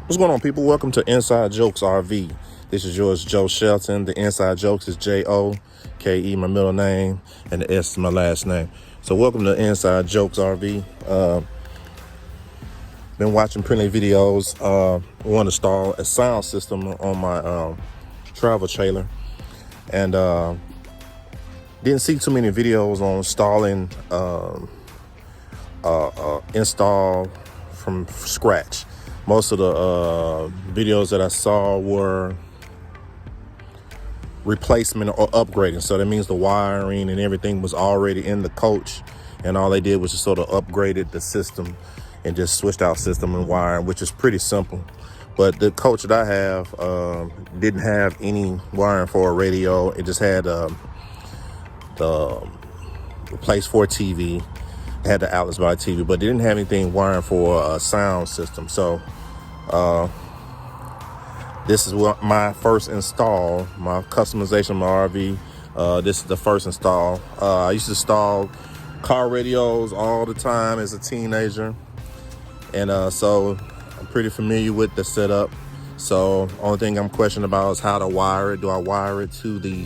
What's going on, people? Welcome to Inside Jokes RV. This is yours, Joe Shelton. The Inside Jokes is J-O-K-E, my middle name, and the S is my last name. So welcome to Inside Jokes RV. Been watching plenty of videos. I want to install a sound system on my travel trailer. And didn't see too many videos on installing install from scratch. Most of the videos that I saw were replacement or upgrading. So that means the wiring and everything was already in the coach, and all they did was just sort of upgraded the system and just switched out system and wiring, which is pretty simple. But the coach that I have didn't have any wiring for a radio. It just had the place for a TV. It had the outlets by TV, but it didn't have anything wiring for a sound system. So this is what my first install, my customization of my RV. This is the first install. I used to install car radios all the time as a teenager. And so I'm pretty familiar with the setup. So only thing I'm questioning about is how to wire it. Do I wire it to the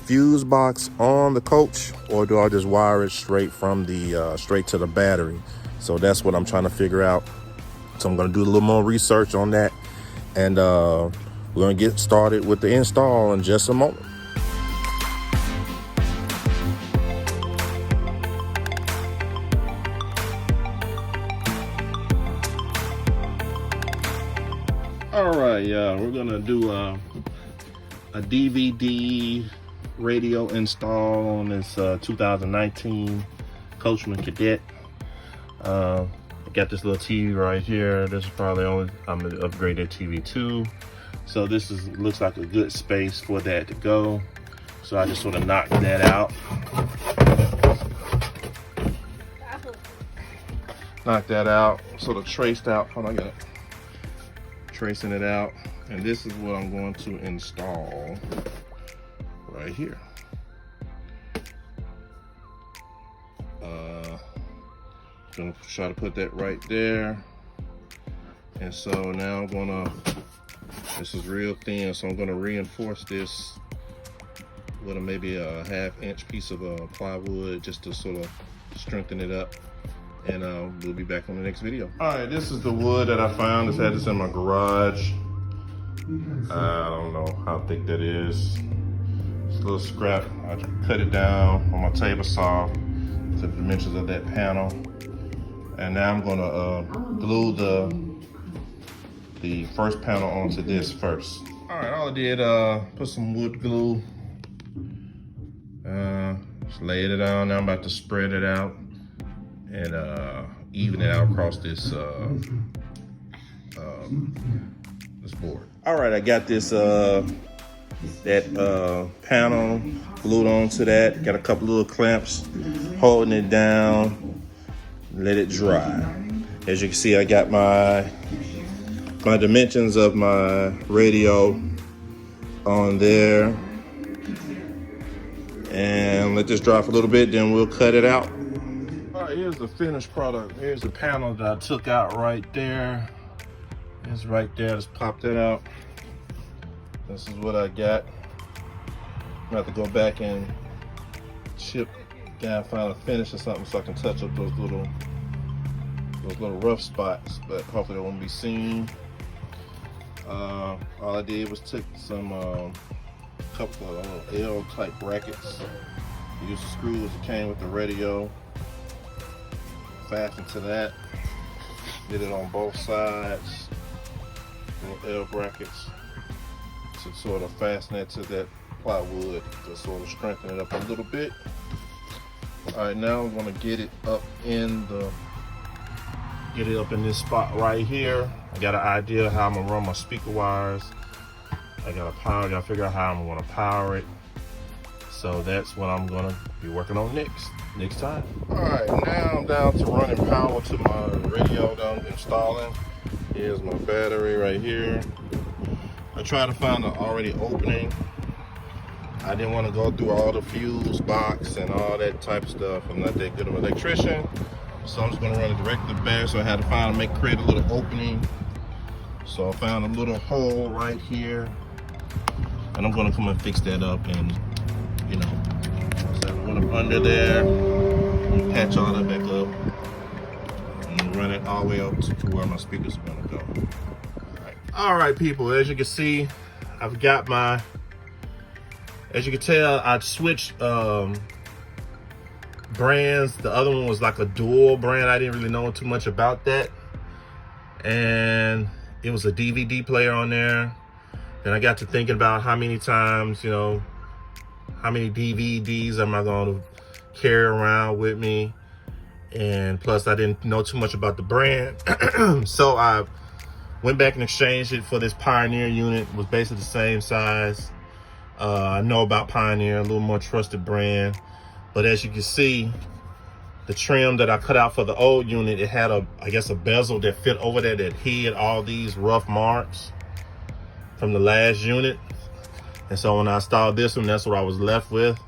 fuse box on the coach, or do I just wire it straight from the straight to the battery? So that's what I'm trying to figure out. So I'm going to do a little more research on that, and we're going to get started with the install in just a moment. All right, we're going to do a DVD radio install on this 2019 Coachman Cadet. I got this little TV right here. This is probably I'm gonna upgrade that TV too. So this looks like a good space for that to go. So I just sort of knocked that out. Knocked that out, sort of traced out. Hold on, I got it. Tracing it out. And this is what I'm going to install right here. Gonna try to put that right there. And so now this is real thin, so I'm gonna reinforce this with maybe a half-inch piece of plywood just to sort of strengthen it up. And we'll be back on the next video. All right, this is the wood that I found. I had this in my garage. I don't know how thick that is. It's a little scrap. I cut it down on my table saw to the dimensions of that panel. And now I'm gonna glue the first panel onto this first. All right, all I did, put some wood glue. Just laid it down. Now I'm about to spread it out and even it out across this this board. All right, I got this panel glued onto that. Got a couple little clamps holding it down. Let it dry. As you can see, I got my dimensions of my radio on there. And let this dry for a little bit, then we'll cut it out. All right, here's the finished product. Here's the panel that I took out right there. It's right there, just pop that out. This is what I got. I'm gonna have to go back and chip down, find a finish or something so I can touch up those little rough spots, but hopefully they won't be seen. All I did was took some couple of little L-type brackets. Use the screws that came with the radio. Fastened to that. Did it on both sides. Little L brackets to sort of fasten that to that plywood to sort of strengthen it up a little bit. All right, now I'm gonna get it up in this spot right here. I got an idea how I'm gonna run my speaker wires. I gotta figure out how I'm gonna power it. So that's what I'm gonna be working on next time. All right, now I'm down to running power to my radio that I'm installing. Here's my battery right here. I tried to find an already opening. I didn't want to go through all the fuse box and all that type of stuff. I'm not that good of an electrician. So I'm just gonna run it direct to the battery. So I had to create a little opening So I found a little hole right here, and I'm gonna come and fix that up, and you know, so I'm gonna under there, and patch all that back up, and run it all the way up to where my speakers are gonna go. All right, people, as you can see, I've got my, as you can tell, I switched brands. The other one was like a dual brand. I didn't really know too much about that. And it was a DVD player on there. And I got to thinking about how many times, you know, how many DVDs am I going to carry around with me? And plus I didn't know too much about the brand. So I went back and exchanged it for this Pioneer unit. It was basically the same size. I know about Pioneer, a little more trusted brand. But as you can see, the trim that I cut out for the old unit, it had I guess a bezel that fit over there that hid all these rough marks from the last unit. And so when I installed this one, that's what I was left with.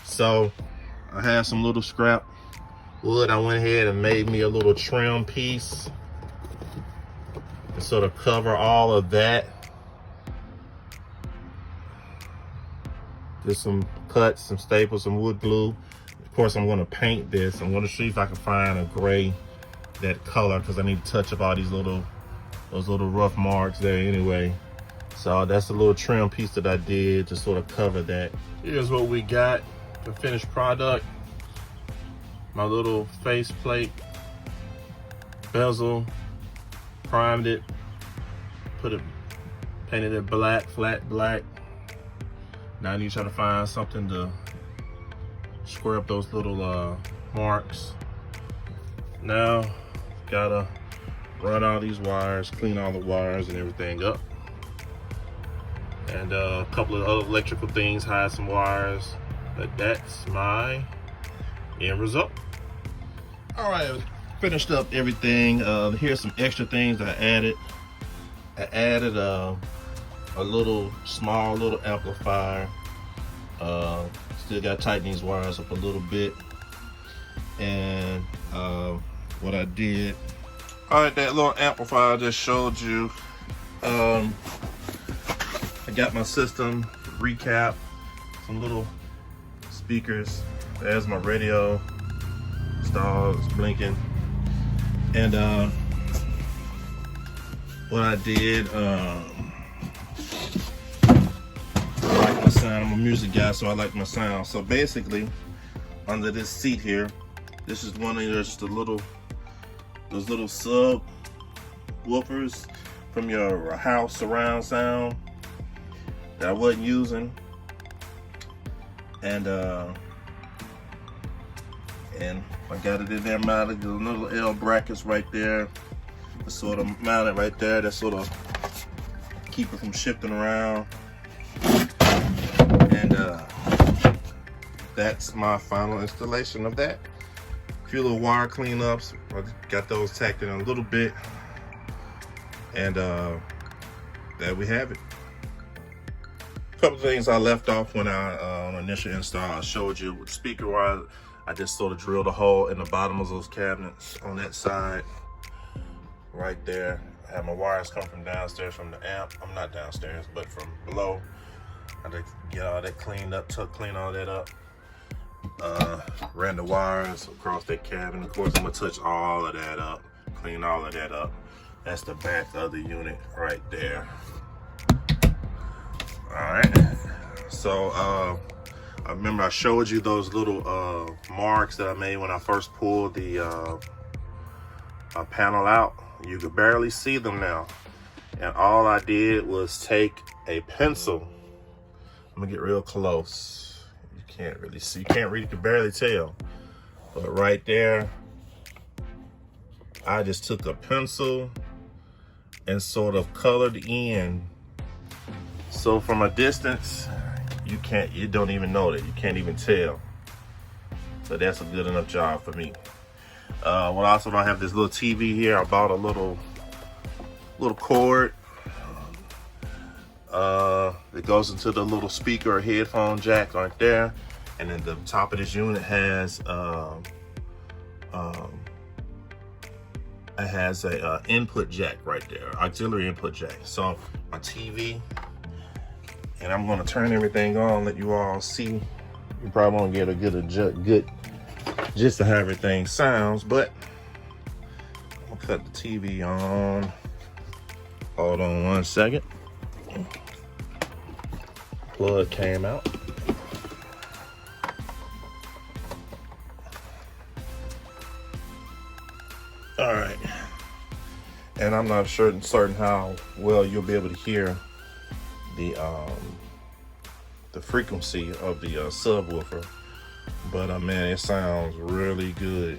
So I had some little scrap wood. I went ahead and made me a little trim piece to sort of cover all of that. Just some cuts, some staples, some wood glue. Of course, I'm gonna paint this. I'm gonna see if I can find a gray that color, because I need to touch up all these those little rough marks there anyway. So that's a little trim piece that I did to sort of cover that. Here's what we got, the finished product. My little face plate, bezel, primed it, painted it black, flat black. Now I need to try to find something to square up those little marks. Now, gotta run all these wires, clean all the wires and everything up. And a couple of other electrical things, hide some wires. But that's my end result. All right, finished up everything. Here's some extra things I added. I added a small little amplifier. Still got to tighten these wires up a little bit. And what I did, all right, that little amplifier I just showed you. I got my system recap, some little speakers. There's my radio installed, it's blinking. And what I did, I like my sound. I'm a music guy, so I like my sound. So basically, under this seat here, this is one of those little subwoofers from your house surround sound that I wasn't using. And I got it in there mounted, the little L brackets right there, sort of mounted right there, that sort of keep it from shifting around. And that's my final installation of that. A few little wire cleanups, I got those tacked in a little bit, and there we have it. A couple of things I left off when I on initial install. I showed you with speaker wire. I just sort of drilled a hole in the bottom of those cabinets on that side, right there. I have my wires come from downstairs from the amp. I'm not downstairs, but from below. I had to get all that cleaned up, clean all that up. Ran the wires across that cabin. Of course, I'm gonna touch all of that up, clean all of that up. That's the back of the unit right there. All right, so I remember I showed you those little marks that I made when I first pulled the panel out. You could barely see them now. And all I did was take a pencil. I'm gonna get real close. You can't really see, you can't really, you can barely tell. But right there, I just took a pencil and sort of colored in. So from a distance, you don't even know that. You can't even tell. So that's a good enough job for me. Well, also I have this little TV here. I bought a little cord that goes into the little speaker or headphone jack right there. And then the top of this unit has a it has a input jack right there, auxiliary input jack. So my TV, and I'm gonna turn everything on, let you all see. You probably won't get a good just to how everything sounds, but I'm gonna cut the TV on. Hold on 1 second. Plug came out. All right, and I'm not certain how well you'll be able to hear the frequency of the subwoofer, but man, it sounds really good.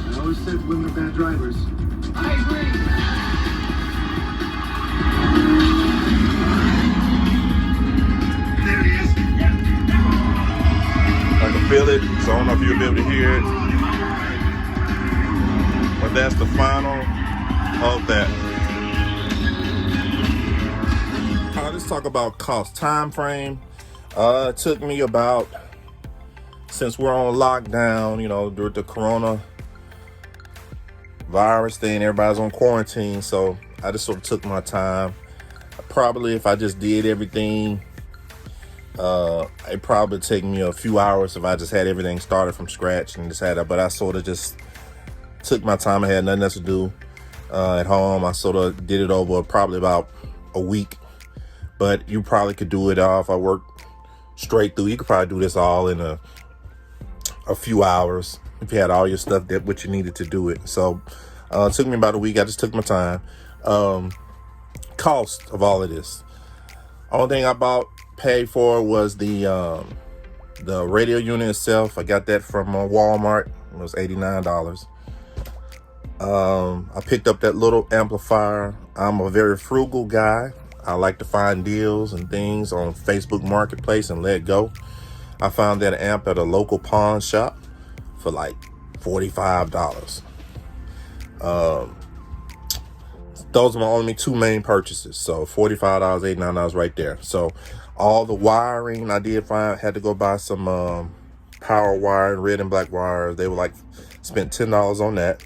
I always said women are bad drivers. I agree. There he is. I can feel it, so I don't know if you'll be able to hear it. But that's the final of that. Let's talk about cost. Time frame. It took me about, since we're on lockdown, you know, during the corona virus thing, everybody's on quarantine, so I just sort of took my time. Probably if I just did everything, it probably take me a few hours if I just had everything started from scratch and just had it. But I sort of just took my time. I had nothing else to do at home. I sort of did it over probably about a week. But you probably could do it if I worked straight through. You could probably do this all in a few hours if you had all your stuff that what you needed to do it. So it took me about a week. I just took my time. Cost of all of this. Only thing I paid for was the radio unit itself. I got that from Walmart. It was $89. I picked up that little amplifier. I'm a very frugal guy. I like to find deals and things on Facebook Marketplace and let go. I found that amp at a local pawn shop for like $45. Those are my only two main purchases. So $45, $89 right there. So all the wiring I did find, had to go buy some power wire, red and black wires. They were like, spent $10 on that.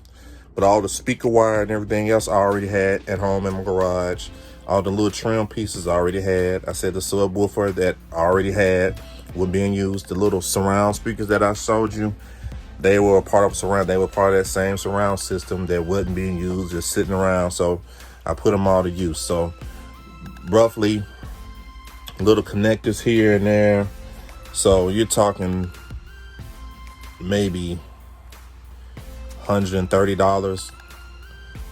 But all the speaker wire and everything else I already had at home in my garage. All the little trim pieces I already had. I said the subwoofer that I already had were being used. The little surround speakers that I showed you, they were a part of surround. They were part of that same surround system that wasn't being used, just sitting around. So I put them all to use. So roughly little connectors here and there. So you're talking maybe $130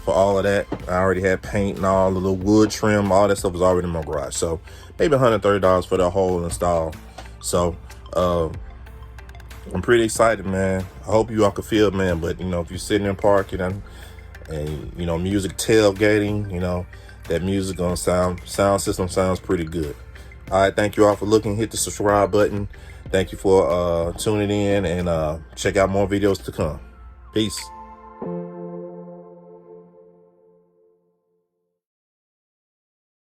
for all of that. I already had paint and all the little wood trim, all that stuff was already in my garage. So maybe $130 for the whole install. So I'm pretty excited, man. I hope you all can feel it, man. But you know, if you're sitting in park, and you know, music tailgating, you know, that music on sound system sounds pretty good. All right, thank you all for looking. Hit the subscribe button. Thank you for tuning in, and check out more videos to come. Peace.